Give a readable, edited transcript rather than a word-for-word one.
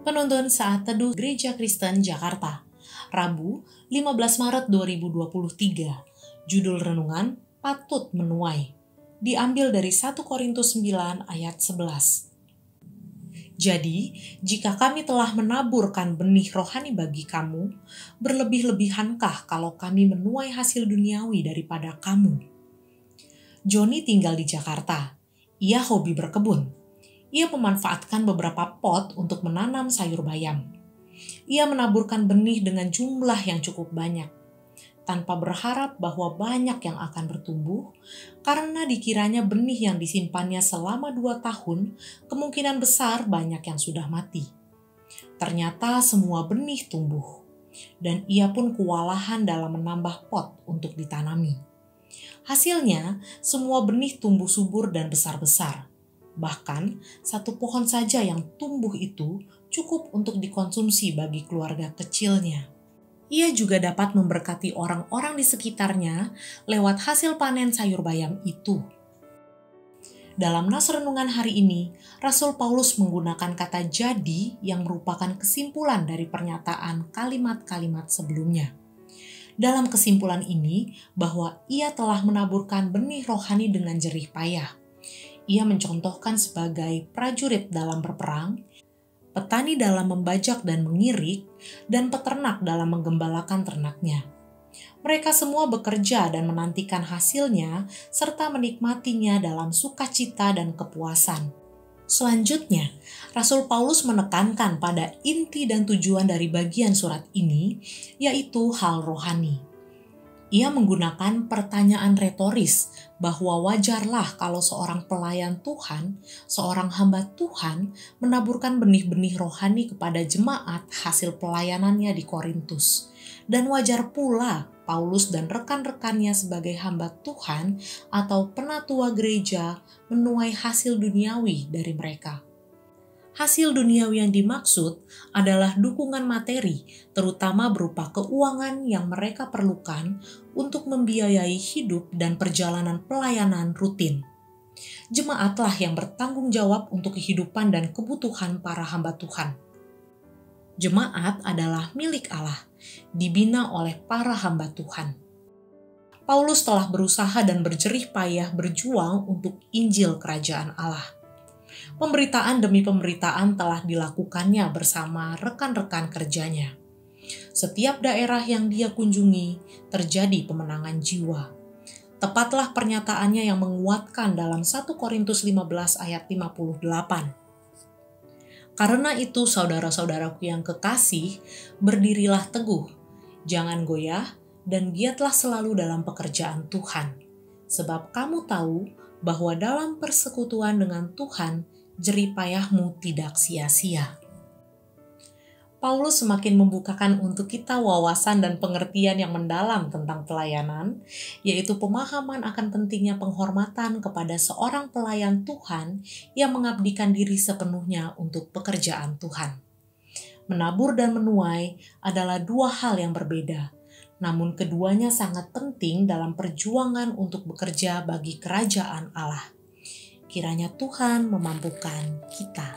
Penuntun Saat Teduh Gereja Kristen Jakarta, Rabu 15 Maret 2023. Judul renungan Patut Menuai. Diambil dari 1 Korintus 9 ayat 11. Jadi, jika kami telah menaburkan benih rohani bagi kamu, berlebih-lebihankah kalau kami menuai hasil duniawi daripada kamu? Joni tinggal di Jakarta. Ia hobi berkebun. Ia memanfaatkan beberapa pot untuk menanam sayur bayam. Ia menaburkan benih dengan jumlah yang cukup banyak, tanpa berharap bahwa banyak yang akan bertumbuh, karena dikiranya benih yang disimpannya selama 2 tahun, kemungkinan besar banyak yang sudah mati. Ternyata semua benih tumbuh, dan ia pun kewalahan dalam menambah pot untuk ditanami. Hasilnya, semua benih tumbuh subur dan besar-besar. Bahkan, satu pohon saja yang tumbuh itu cukup untuk dikonsumsi bagi keluarga kecilnya. Ia juga dapat memberkati orang-orang di sekitarnya lewat hasil panen sayur bayam itu. Dalam nas renungan hari ini, Rasul Paulus menggunakan kata jadi yang merupakan kesimpulan dari pernyataan kalimat-kalimat sebelumnya. Dalam kesimpulan ini, bahwa ia telah menaburkan benih rohani dengan jerih payah. Ia mencontohkan sebagai prajurit dalam berperang, petani dalam membajak dan mengirik, dan peternak dalam menggembalakan ternaknya. Mereka semua bekerja dan menantikan hasilnya, serta menikmatinya dalam sukacita dan kepuasan. Selanjutnya, Rasul Paulus menekankan pada inti dan tujuan dari bagian surat ini, yaitu hal rohani. Ia menggunakan pertanyaan retoris bahwa wajarlah kalau seorang pelayan Tuhan, seorang hamba Tuhan, menaburkan benih-benih rohani kepada jemaat hasil pelayanannya di Korintus. Dan wajar pula Paulus dan rekan-rekannya sebagai hamba Tuhan atau penatua gereja menuai hasil duniawi dari mereka. Hasil duniawi yang dimaksud adalah dukungan materi, terutama berupa keuangan yang mereka perlukan untuk membiayai hidup dan perjalanan pelayanan rutin. Jemaatlah yang bertanggung jawab untuk kehidupan dan kebutuhan para hamba Tuhan. Jemaat adalah milik Allah, dibina oleh para hamba Tuhan. Paulus telah berusaha dan berjerih payah berjuang untuk Injil Kerajaan Allah. Pemberitaan demi pemberitaan telah dilakukannya bersama rekan-rekan kerjanya. Setiap daerah yang dia kunjungi terjadi pemenangan jiwa. Tepatlah pernyataannya yang menguatkan dalam 1 Korintus 15 ayat 58. Karena itu saudara-saudaraku yang kekasih, berdirilah teguh, jangan goyah, dan giatlah selalu dalam pekerjaan Tuhan. Sebab kamu tahu bahwa dalam persekutuan dengan Tuhan, jerih payahmu tidak sia-sia. Paulus semakin membukakan untuk kita wawasan dan pengertian yang mendalam tentang pelayanan, yaitu pemahaman akan pentingnya penghormatan kepada seorang pelayan Tuhan yang mengabdikan diri sepenuhnya untuk pekerjaan Tuhan. Menabur dan menuai adalah dua hal yang berbeda, namun keduanya sangat penting dalam perjuangan untuk bekerja bagi kerajaan Allah. Kiranya Tuhan memampukan kita.